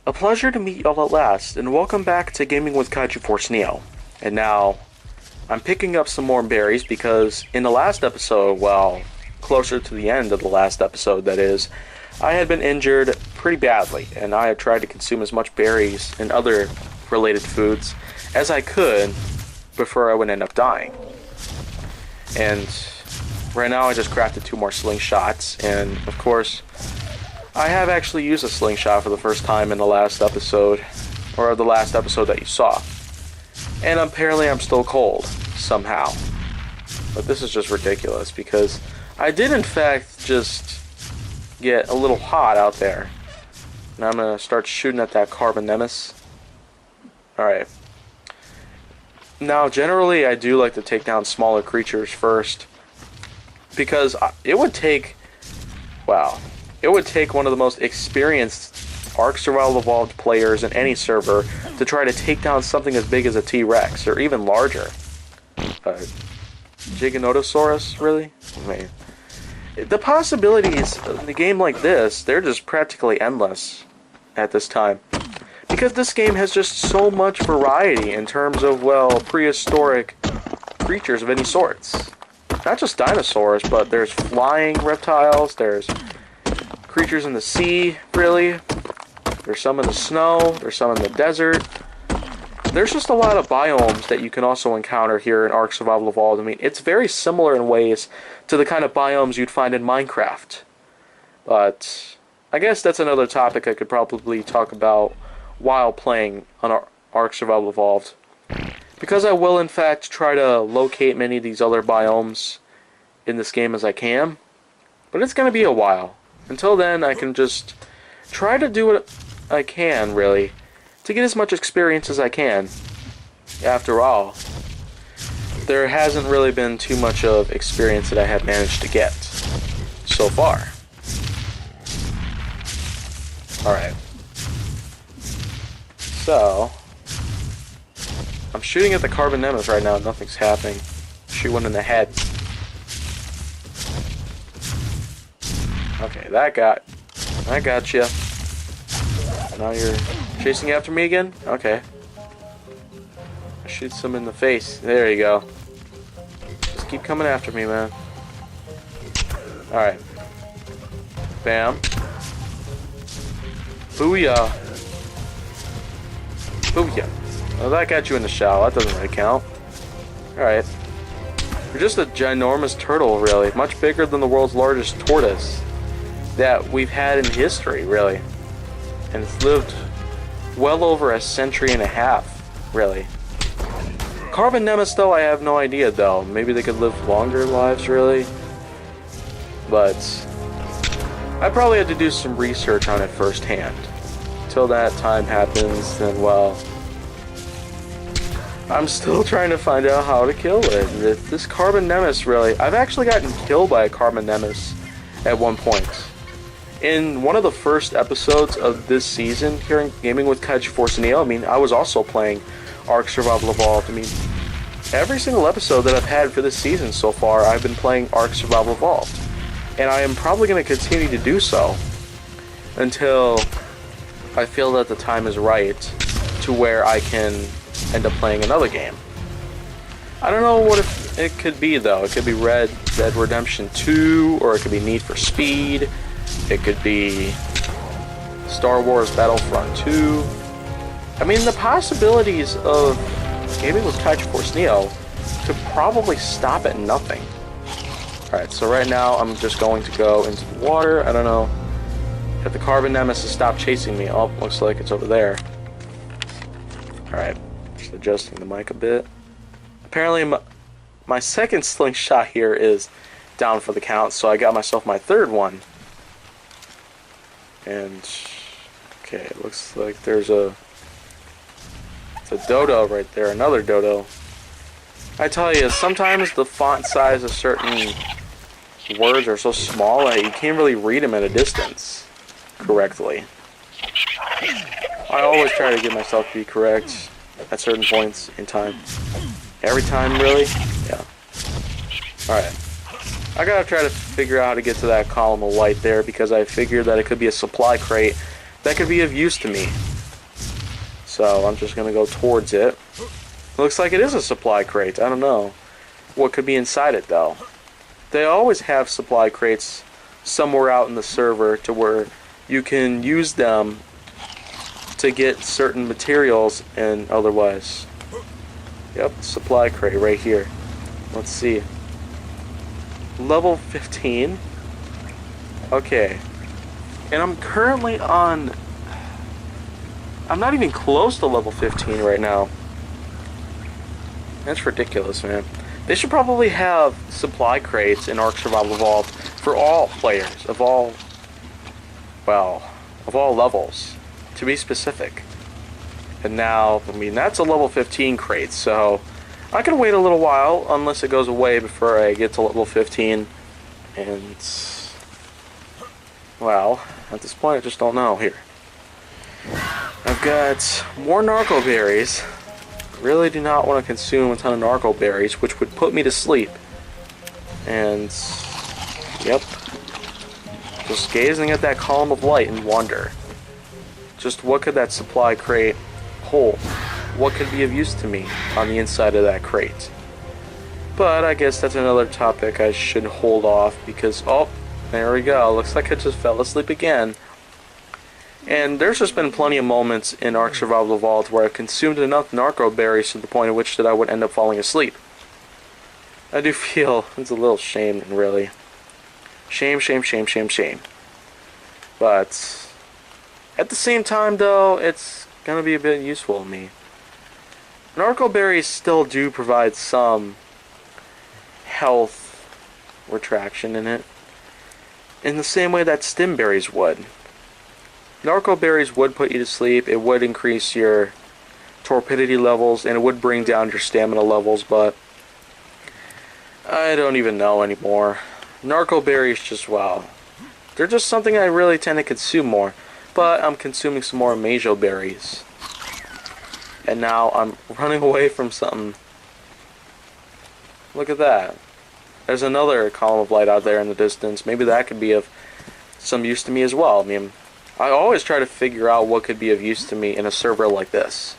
A pleasure to meet y'all at last, and welcome back to Gaming with KaijuForceNeo. And now, I'm picking up some more berries because in the last episode, well, closer to the end of the last episode that is, I had been injured pretty badly, and I had tried to consume as much berries and other related foods as I could before I would end up dying. And right now I just crafted 2 more slingshots, and of course, I have actually used a slingshot for the first time in the last episode, or the last episode that you saw. And apparently I'm still cold, somehow. But this is just ridiculous, because I did in fact just get a little hot out there. And I'm going to start shooting at that carbon nemesis. Alright. Now, generally I do like to take down smaller creatures first, because it would take, wow, it would take one of the most experienced Ark Survival Evolved players in any server to try to take down something as big as a T-Rex, or even larger. Giganotosaurus, really? I mean, the possibilities in a game like this, they're just practically endless at this time. Because this game has just so much variety in terms of, well, prehistoric creatures of any sorts. Not just dinosaurs, but there's flying reptiles, there's creatures in the sea, really. There's some in the snow, there's some in the desert. There's just a lot of biomes that you can also encounter here in Ark Survival Evolved. I mean, it's very similar in ways to the kind of biomes you'd find in Minecraft. But I guess that's another topic I could probably talk about while playing on Ark Survival Evolved. Because I will in fact try to locate many of these other biomes in this game as I can. But it's going to be a while. Until then, I can just try to do what I can, really, to get as much experience as I can. After all, there hasn't really been too much of experience that I have managed to get so far. Alright. So, I'm shooting at the carbon nemesis right now, nothing's happening. Shoot one in the head. Okay, that got you. Now you're chasing after me again? Okay. I shoot some in the face. There you go. Just keep coming after me, man. Alright. Bam. Booyah. Booyah. Well, that got you in the shell. That doesn't really count. Alright. You're just a ginormous turtle, really. Much bigger than the world's largest tortoise that we've had in history, really. And it's lived well over a century and a half, really. Carbon nemesis, though, I have no idea, though. Maybe they could live longer lives, really. But I probably had to do some research on it firsthand. Until that time happens, then, well, I'm still trying to find out how to kill it. This carbon nemesis, really, I've actually gotten killed by a carbon nemesis at one point. In one of the first episodes of this season here in Gaming with KaijuForceNeo, I mean, I was also playing Ark Survival Evolved. I mean, every single episode that I've had for this season so far, I've been playing Ark Survival Evolved. And I am probably going to continue to do so until I feel that the time is right to where I can end up playing another game. I don't know what it could be, though. It could be Red Dead Redemption 2, or it could be Need for Speed. It could be Star Wars Battlefront 2. I mean, the possibilities of Gaming with KaijuForceNeo could probably stop at nothing. Alright, so right now I'm just going to go into the water. I don't know if the carbon nemesis stopped chasing me. Oh, looks like it's over there. Alright, just adjusting the mic a bit. Apparently my second slingshot here is down for the count, so I got myself my third one. And, okay, it looks like there's it's a dodo right there, another dodo. I tell you, sometimes the font size of certain words are so small that you can't really read them at a distance correctly. I always try to get myself to be correct at certain points in time. Every time, really? Yeah. Alright. I gotta try to figure out how to get to that column of light there, because I figured that it could be a supply crate that could be of use to me So I'm just going to go towards it. Looks like it is a supply crate. I don't know what could be inside it, though. They always have supply crates somewhere out in the server to where you can use them to get certain materials and otherwise. Yep, supply crate right here. Let's see. Level 15. Okay. And I'm currently on... I'm not even close to level 15 right now. That's ridiculous, man. They should probably have supply crates in Ark Survival Evolved for all players of all, well, of all levels, to be specific. And now, I mean, that's a level 15 crate, so I can wait a little while unless it goes away before I get to level 15. And, well, at this point, I just don't know here. I've got more narco berries. Really do not want to consume a ton of narco berries, which would put me to sleep. And, yep. Just gazing at that column of light and wonder. Just what could that supply crate hold? What could be of use to me on the inside of that crate? But I guess that's another topic I should hold off because, oh, there we go. Looks like I just fell asleep again. And there's just been plenty of moments in Ark Survival Evolved where I've consumed enough narco berries to the point at which that I would end up falling asleep. I do feel it's a little shame, really. Shame, shame, shame, shame, shame. But at the same time, though, it's going to be a bit useful to me. Narco berries still do provide some health retraction in it, in the same way that stim berries would. Narco berries would put you to sleep, it would increase your torpidity levels, and it would bring down your stamina levels, but I don't even know anymore. Narco berries just, wow. They're just something I really tend to consume more, but I'm consuming some more Majo berries. And now I'm running away from something. Look at that. There's another column of light out there in the distance. Maybe that could be of some use to me as well. I mean, I always try to figure out what could be of use to me in a server like this.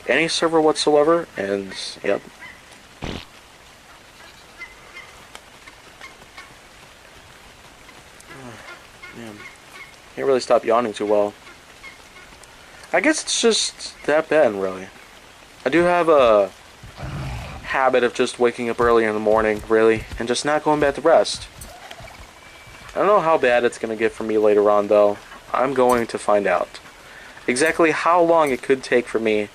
Any server whatsoever, and yep. Man, can't really stop yawning too well. I guess it's just that bad, really. I do have a habit of just waking up early in the morning, really, and just not going back to rest. I don't know how bad it's going to get for me later on, though. I'm going to find out exactly how long it could take for me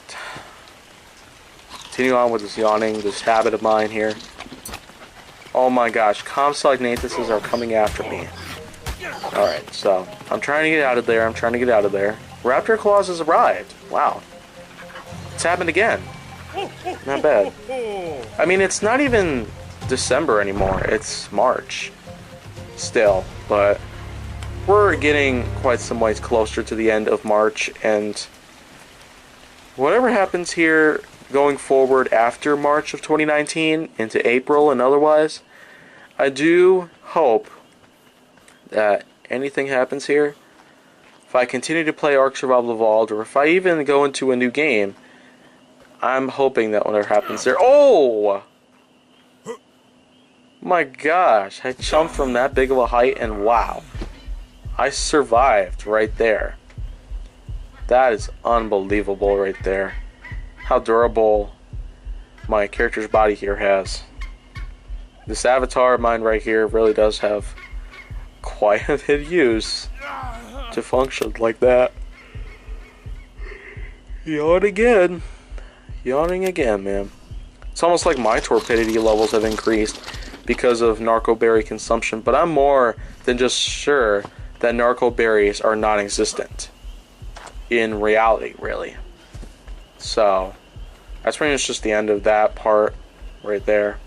to continue on with this yawning, this habit of mine here. Oh my gosh, Compsognathus are coming after me. Alright, so I'm trying to get out of there, Raptor Claws has arrived. Wow. It's happened again. Not bad. I mean, it's not even December anymore, it's March. Still, but we're getting quite some ways closer to the end of March, and whatever happens here going forward after March of 2019 into April and otherwise, I do hope that anything happens here, if I continue to play Ark Survival Evolved, or if I even go into a new game, I'm hoping that whatever happens there... Oh! My gosh, I jumped from that big of a height, and wow. I survived right there. That is unbelievable right there. How durable my character's body here has. This avatar of mine right here really does have quite a bit of use to function like that. Yawn again. Yawning again, man. It's almost like my torpidity levels have increased because of narco berry consumption, but I'm more than just sure that narco berries are non-existent in reality, really. So that's pretty much just the end of that part right there.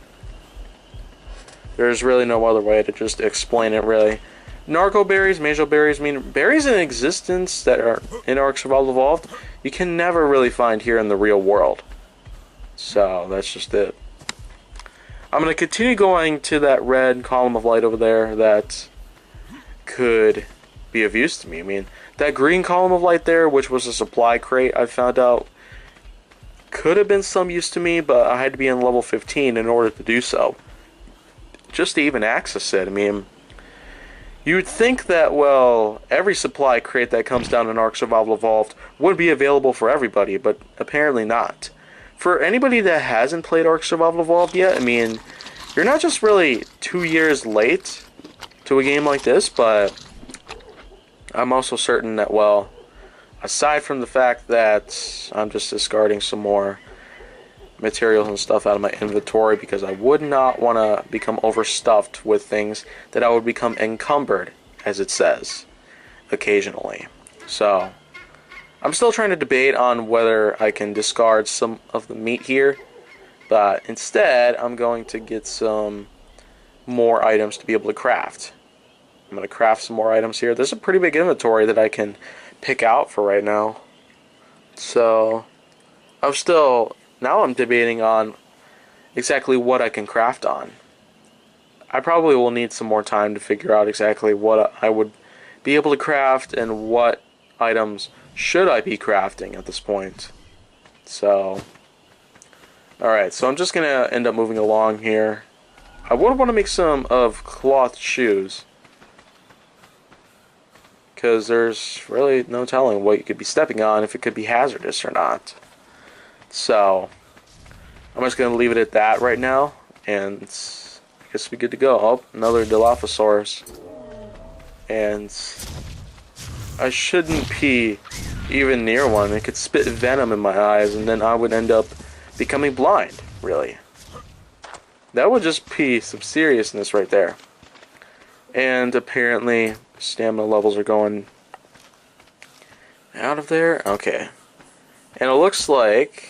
There's really no other way to just explain it, really. Narco berries, Majo berries, I mean, berries in existence that are in Ark Survival Evolved, you can never really find here in the real world. So that's just it. I'm going to continue going to that red column of light over there that could be of use to me. I mean, that green column of light there, which was a supply crate, I found out could have been some use to me, but I had to be in level 15 in order to do so. Just to even access it. I mean, you would think that, well, every supply crate that comes down in Ark Survival Evolved would be available for everybody, but apparently not. For anybody that hasn't played Ark Survival Evolved yet, I mean, you're not just really 2 years late to a game like this, but I'm also certain that, well, aside from the fact that I'm just discarding some more materials and stuff out of my inventory because I would not want to become overstuffed with things that I would become encumbered, as it says, occasionally. So, I'm still trying to debate on whether I can discard some of the meat here, but instead I'm going to get some more items to be able to craft. I'm going to craft some more items here. There's a pretty big inventory that I can pick out for right now. So, now I'm debating on exactly what I can craft on. I probably will need some more time to figure out exactly what I would be able to craft and what items should I be crafting at this point. So, alright, so I'm just going to end up moving along here. I would want to make some of cloth shoes, because there's really no telling what you could be stepping on, if it could be hazardous or not. So, I'm just going to leave it at that right now, and I guess we're good to go. Oh, another Dilophosaurus. And I shouldn't be even near one. It could spit venom in my eyes, and then I would end up becoming blind, really. That would just be some seriousness right there. And apparently, stamina levels are going out of there. Okay. And it looks like...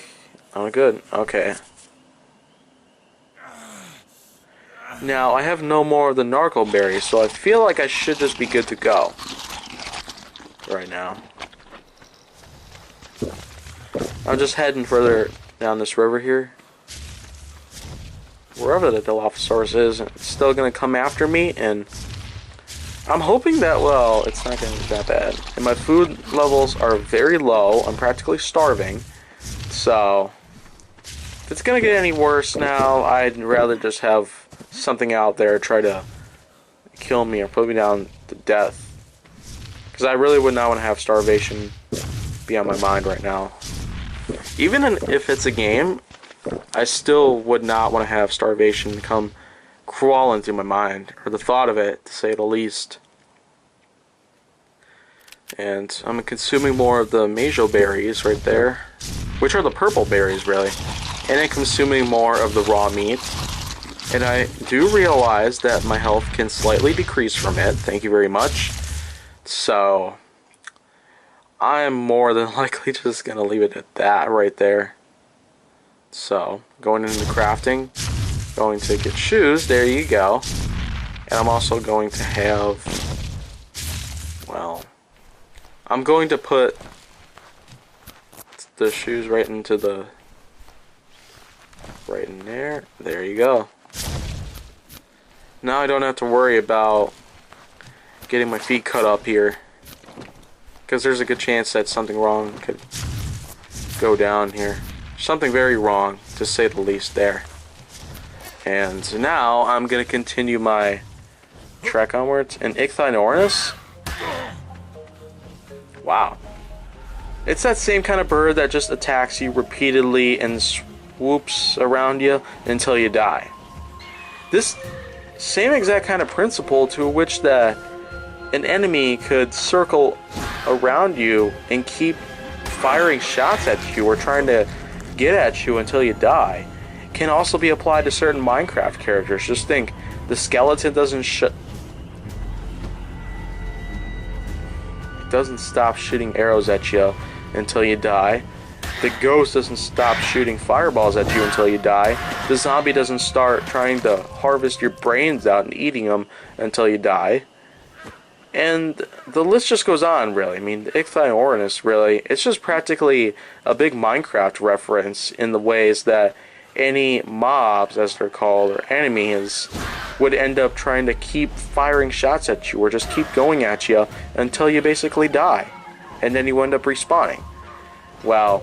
oh, good. Okay. Now, I have no more of the narco berries, so I feel like I should just be good to go right now. I'm just heading further down this river here. Wherever the Dilophosaurus is, it's still going to come after me, and I'm hoping that, well, it's not going to be that bad. And my food levels are very low. I'm practically starving. So, if it's going to get any worse now, I'd rather just have something out there try to kill me or put me down to death. Because I really would not want to have starvation be on my mind right now. Even if it's a game, I still would not want to have starvation come crawling through my mind, or the thought of it, to say the least. And I'm consuming more of the Majo berries right there, which are the purple berries, really. And I'm consuming more of the raw meat. And I do realize that my health can slightly decrease from it. Thank you very much. So, I'm more than likely just going to leave it at that right there. So, going into crafting, going to get shoes, there you go. And I'm also going to have, well, I'm going to put the shoes right into the, right in there. There you go. Now I don't have to worry about getting my feet cut up here, because there's a good chance that something wrong could go down here. Something very wrong, to say the least, there. And now I'm going to continue my trek onwards. And Ichthyornis? Wow. It's that same kind of bird that just attacks you repeatedly and swoops around you until you die. This same exact kind of principle to which an enemy could circle around you and keep firing shots at you or trying to get at you until you die can also be applied to certain Minecraft characters. Just think, the skeleton doesn't stop shooting arrows at you until you die. The ghost doesn't stop shooting fireballs at you until you die. The zombie doesn't start trying to harvest your brains out and eating them until you die. And the list just goes on, really. I mean, the Ichthyornis, really, it's just practically a big Minecraft reference in the ways that any mobs, as they're called, or enemies, would end up trying to keep firing shots at you, or just keep going at you until you basically die. And then you end up respawning. Well,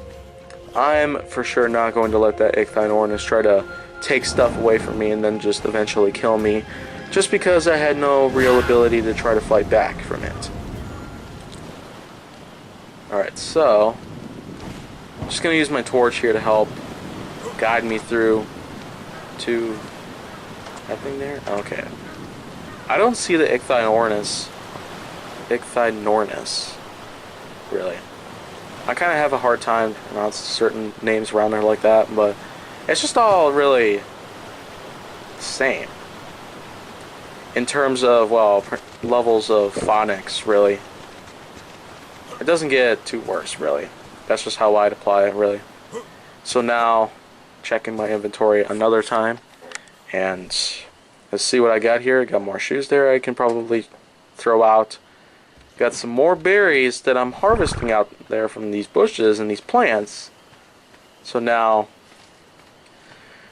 I'm for sure not going to let that Ichthyornis try to take stuff away from me and then just eventually kill me, just because I had no real ability to try to fight back from it. Alright, so I'm just going to use my torch here to help guide me through to that thing there. Okay. I don't see the Ichthyornis. Really. I kind of have a hard time pronouncing certain names around there like that, but it's just all really the same. In terms of, well, levels of phonics, really. It doesn't get too worse, really. That's just how I'd apply it, really. So now, checking my inventory another time, and let's see what I got here. Got more shoes there I can probably throw out. Got some more berries that I'm harvesting out there from these bushes and these plants. So now,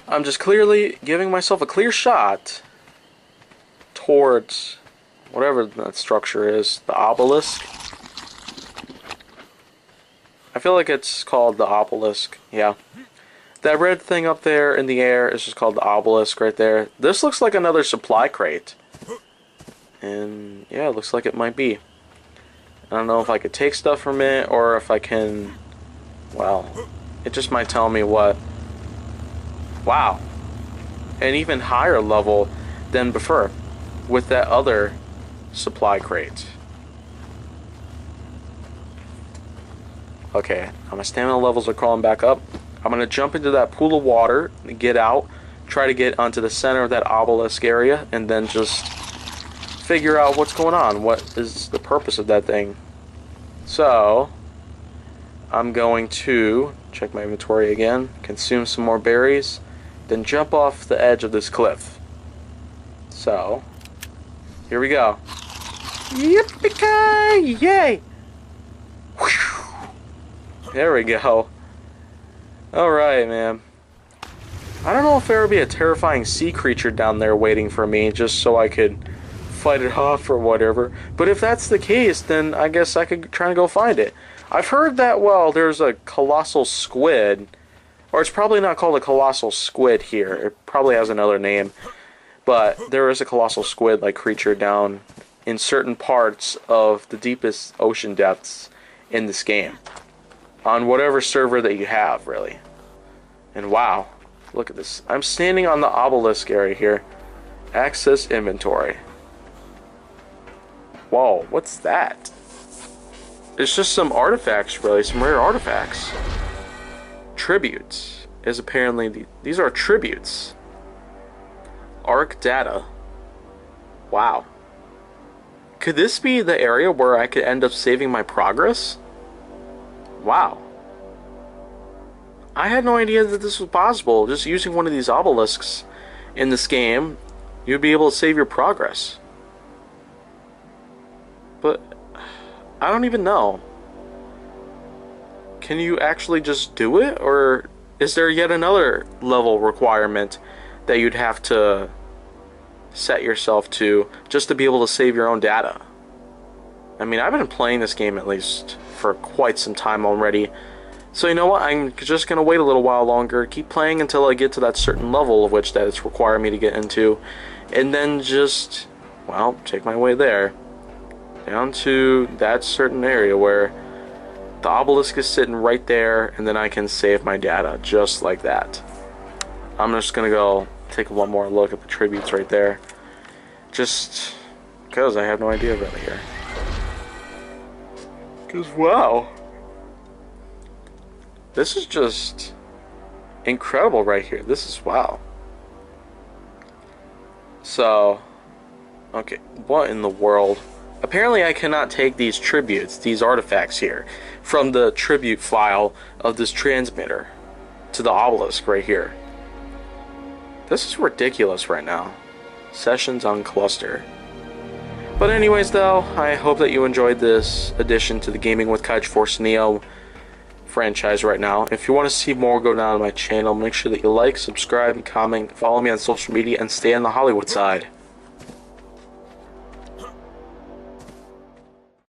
I'm just clearly giving myself a clear shot towards whatever that structure is, the obelisk. I feel like it's called the obelisk, yeah. That red thing up there in the air is just called the obelisk right there. This looks like another supply crate. And yeah, it looks like it might be. I don't know if I could take stuff from it or if I can, well, it just might tell me what. Wow. An even higher level than before with that other supply crate. Okay, my stamina levels are crawling back up. I'm going to jump into that pool of water, get out, try to get onto the center of that obelisk area, and then just figure out what's going on. What is the purpose of that thing? So, I'm going to check my inventory again, consume some more berries, then jump off the edge of this cliff. So, here we go. Yippee-ki! Yay! There we go. Alright, man. I don't know if there would be a terrifying sea creature down there waiting for me just so I could fight it off or whatever. But if that's the case, then I guess I could try and go find it. I've heard that, well, there's a colossal squid. Or it's probably not called a colossal squid here. It probably has another name. But there is a colossal squid-like creature down in certain parts of the deepest ocean depths in this game. On whatever server that you have, really. And wow, look at this. I'm standing on the obelisk area here. Access inventory. Whoa, what's that? It's just some artifacts, really. Some rare artifacts. Tributes. Is apparently these are tributes. Arc data. Wow. Could this be the area where I could end up saving my progress? Wow. I had no idea that this was possible. Just using one of these obelisks in this game, you'd be able to save your progress. But I don't even know. Can you actually just do it? Or is there yet another level requirement that you'd have to set yourself to just to be able to save your own data? I mean, I've been playing this game at least for quite some time already. So you know what, I'm just going to wait a little while longer, keep playing until I get to that certain level of which that it's requiring me to get into, and then just, well, take my way there. Down to that certain area where the obelisk is sitting right there, and then I can save my data just like that. I'm just going to go take one more look at the tributes right there. Just because I have no idea really here. Because, wow. This is just incredible right here. This is wow. So, okay, what in the world? Apparently I cannot take these tributes, these artifacts here, from the tribute file of this transmitter to the obelisk right here. This is ridiculous right now. Sessions on cluster. But anyways though, I hope that you enjoyed this addition to the Gaming with KaijuForceNeo franchise right now. If you want to see more go down on my channel, make sure that you like, subscribe, and comment, follow me on social media, and stay on the Hollywood side.